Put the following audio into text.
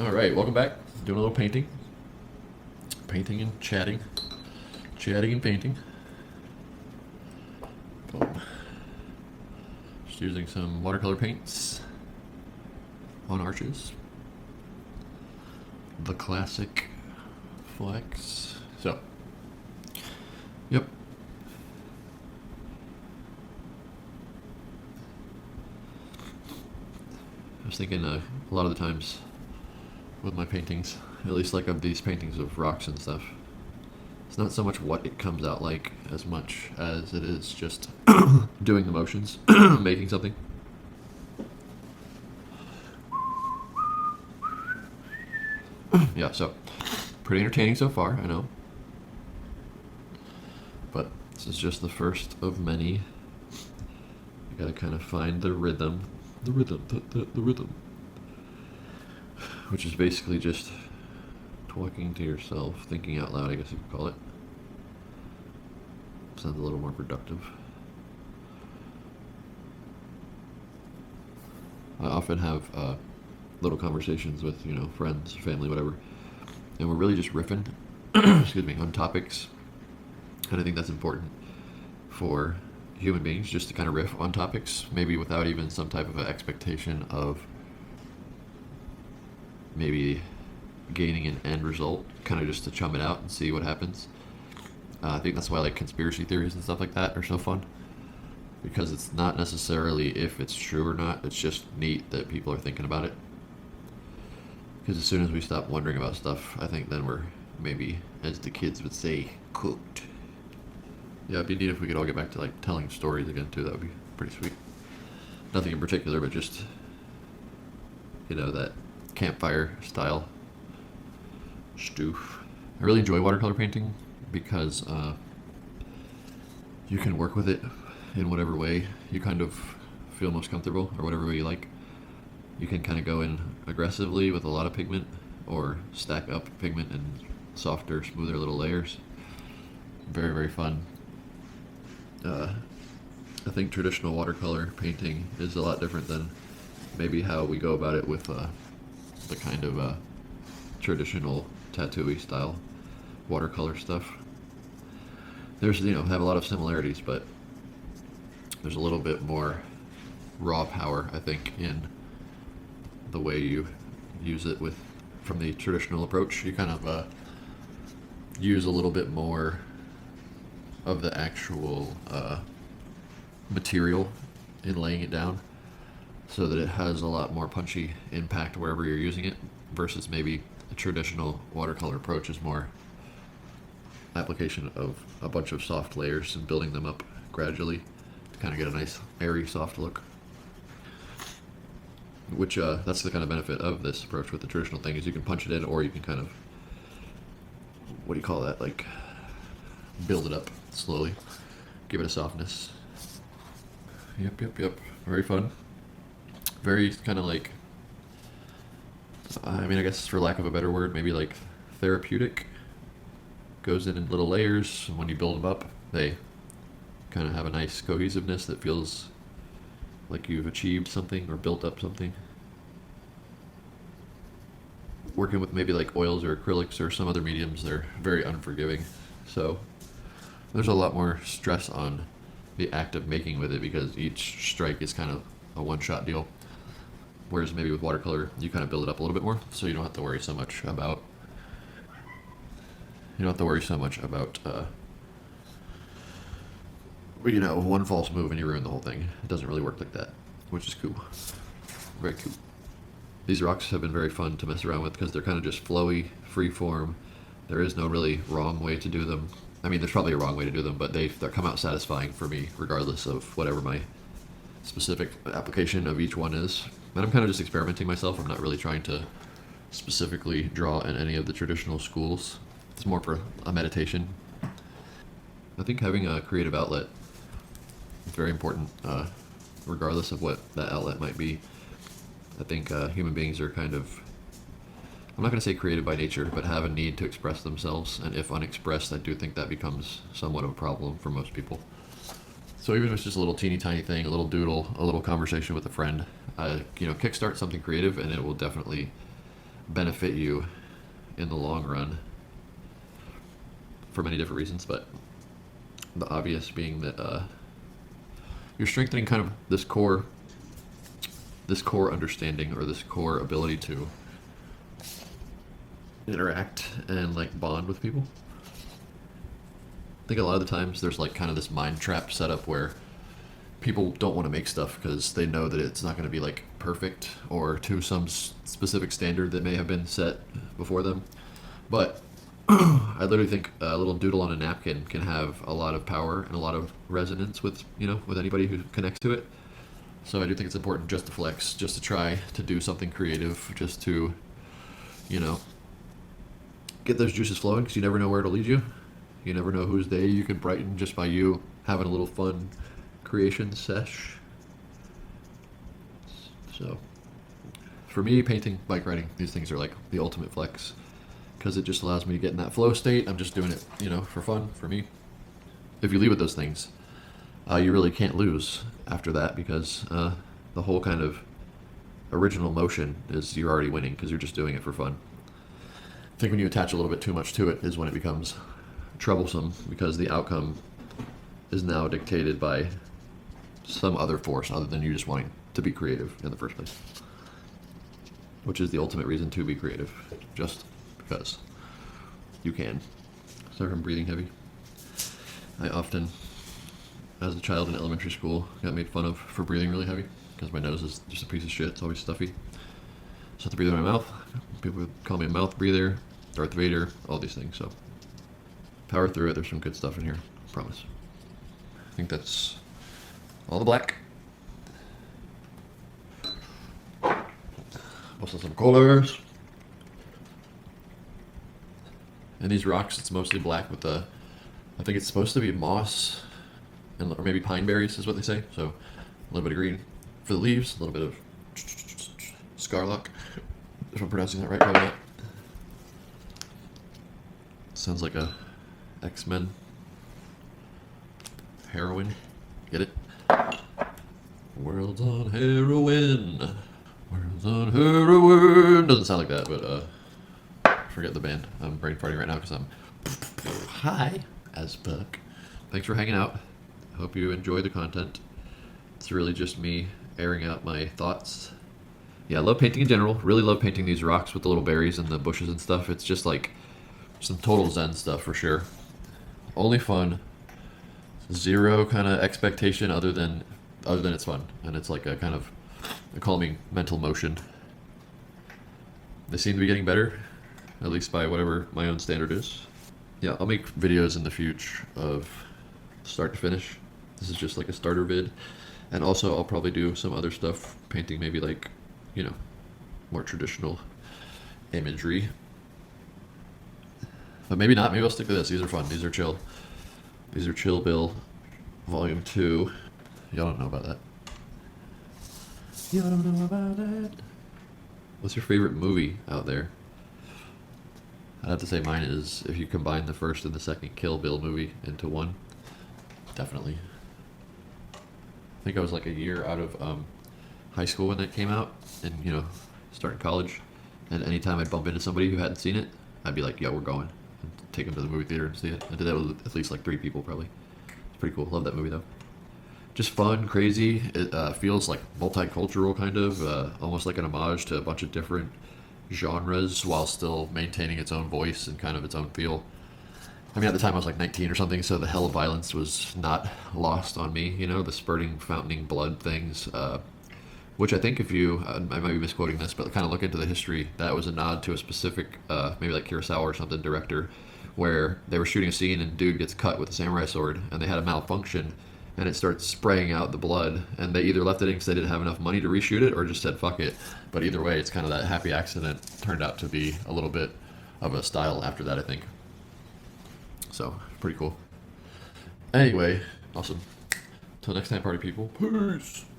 All right, welcome back. Doing a little painting. Painting and chatting. Chatting and painting. Boom. Just using some watercolor paints on arches. The classic Flex. So, yep. I was thinking a lot of the times with my paintings, at least like of these paintings of rocks and stuff, it's not so much what it comes out like as much as it is just doing the motions, making something. Yeah, so pretty entertaining so far, I know. But this is just the first of many. You gotta kind of find the rhythm. The rhythm. Which is basically just talking to yourself, thinking out loud, I guess you could call it. Sounds a little more productive. I often have little conversations with, friends, family, whatever, and we're really just riffing, excuse me, on topics. And I think that's important for human beings, just to kind of riff on topics, maybe without even some type of an expectation of maybe gaining an end result, kind of just to chum it out and see what happens. I think that's why like conspiracy theories and stuff like that are so fun, because it's not necessarily if it's true or not, it's just neat that people are thinking about it. Because as soon as we stop wondering about stuff, I think then we're maybe, as the kids would say, cooked. Yeah, it'd be neat if we could all get back to like telling stories again too. That would be pretty sweet. Nothing in particular, but just that campfire style stoof. I really enjoy watercolor painting because you can work with it in whatever way you kind of feel most comfortable, or whatever way you like. You can kind of go in aggressively with a lot of pigment, or stack up pigment in softer, smoother little layers. Very, very fun. I think traditional watercolor painting is a lot different than maybe how we go about it with the kind of traditional tattoo-y style watercolor stuff. There's, have a lot of similarities, but there's a little bit more raw power, I think, in the way you use it from the traditional approach. You kind of use a little bit more of the actual material in laying it down, so that it has a lot more punchy impact wherever you're using it, versus maybe the traditional watercolor approach is more application of a bunch of soft layers and building them up gradually to kind of get a nice airy soft look. Which that's the kind of benefit of this approach with the traditional thing, is you can punch it in, or you can kind of, what do you call that, like build it up slowly, give it a softness. Yep. Very fun. Very kind of like, I guess for lack of a better word, maybe like therapeutic. Goes in little layers, and when you build them up, they kind of have a nice cohesiveness that feels like you've achieved something or built up something. Working with maybe like oils or acrylics or some other mediums, they're very unforgiving. So there's a lot more stress on the act of making with it, because each strike is kind of a one-shot deal. Whereas maybe with watercolor, you kind of build it up a little bit more, so you don't have to worry so much about one false move and you ruin the whole thing. It doesn't really work like that, which is cool. Very cool. These rocks have been very fun to mess around with because they're kind of just flowy, free form. There is no really wrong way to do them. There's probably a wrong way to do them, but they come out satisfying for me, regardless of whatever my specific application of each one is. And I'm kind of just experimenting myself. I'm not really trying to specifically draw in any of the traditional schools. It's more for a meditation. I think having a creative outlet is very important, regardless of what that outlet might be. I think human beings are kind of, I'm not going to say creative by nature, but have a need to express themselves. And if unexpressed, I do think that becomes somewhat of a problem for most people. So even if it's just a little teeny tiny thing, a little doodle, a little conversation with a friend, kickstart something creative, and it will definitely benefit you in the long run for many different reasons, but the obvious being that you're strengthening kind of this core understanding, or this core ability to interact and like bond with people. I think a lot of the times there's like kind of this mind trap setup where people don't want to make stuff because they know that it's not going to be like perfect or to some specific standard that may have been set before them. But I literally think a little doodle on a napkin can have a lot of power and a lot of resonance with, you know, with anybody who connects to it. So I do think it's important just to flex, just to try to do something creative, just to, you know, get those juices flowing, because you never know where it'll lead you. You never know whose day you could brighten just by you having a little fun creation sesh. So for me, painting, bike riding, these things are like the ultimate flex, because it just allows me to get in that flow state. I'm just doing it, you know, for fun, for me. If you leave with those things, you really can't lose after that, because the whole kind of original motion is you're already winning because you're just doing it for fun. I think when you attach a little bit too much to it is when it becomes troublesome, because the outcome is now dictated by some other force other than you just wanting to be creative in the first place, which is the ultimate reason to be creative, just because you can. Sorry if I'm breathing heavy. I often, as a child in elementary school, got made fun of for breathing really heavy because my nose is just a piece of shit. It's always stuffy. So I have to breathe in my mouth. People would call me a mouth breather, Darth Vader, all these things. So power through it. There's some good stuff in here, I promise. I think that's all the black. Also some colors. And these rocks, it's mostly black with the, I think it's supposed to be moss, and or maybe pine berries is what they say. So a little bit of green for the leaves, a little bit of scarlock, if I'm pronouncing that right, probably not. Sounds like a X-Men heroine. Get it? World's on heroin. World's on heroin. Doesn't sound like that, but forget the band. I'm brain farting right now because I'm high as fuck. Thanks for hanging out. I hope you enjoy the content. It's really just me airing out my thoughts. Yeah, I love painting in general. Really love painting these rocks with the little berries and the bushes and stuff. It's just like some total zen stuff for sure. Only fun. Zero kind of expectation other than it's fun, and it's like a kind of a calming mental motion. They seem to be getting better, at least by whatever my own standard is. Yeah, I'll make videos in the future of start to finish. This is just like a starter vid, and also I'll probably do some other stuff, painting maybe like, you know, more traditional imagery. But maybe not, maybe I'll stick to this. These are fun, these are chill. These are Chill Bill Volume 2. Y'all don't know about that. Y'all don't know about that. What's your favorite movie out there? I'd have to say mine is, if you combine the first and the second Kill Bill movie into one, definitely. I think I was like a year out of high school when that came out, and, you know, starting college, and anytime I'd bump into somebody who hadn't seen it, I'd be like, yeah, we're going. And take them to the movie theater and see it. I did that with at least like 3 people probably. It's pretty cool. Love that movie though. Just fun, crazy. It feels like multicultural kind of, almost like an homage to a bunch of different genres while still maintaining its own voice and kind of its own feel. I mean, at the time I was like 19 or something, so the hell of violence was not lost on me, you know, the spurting, fountaining blood things, which I think if you, I might be misquoting this, but kind of look into the history, that was a nod to a specific, maybe like Kurosawa or something, director, where they were shooting a scene and dude gets cut with a samurai sword, and they had a malfunction, and it starts spraying out the blood, and they either left it in because they didn't have enough money to reshoot it, or just said fuck it. But either way, it's kind of that happy accident turned out to be a little bit of a style after that, I think. So, pretty cool. Anyway, awesome. Till next time, party people. Peace!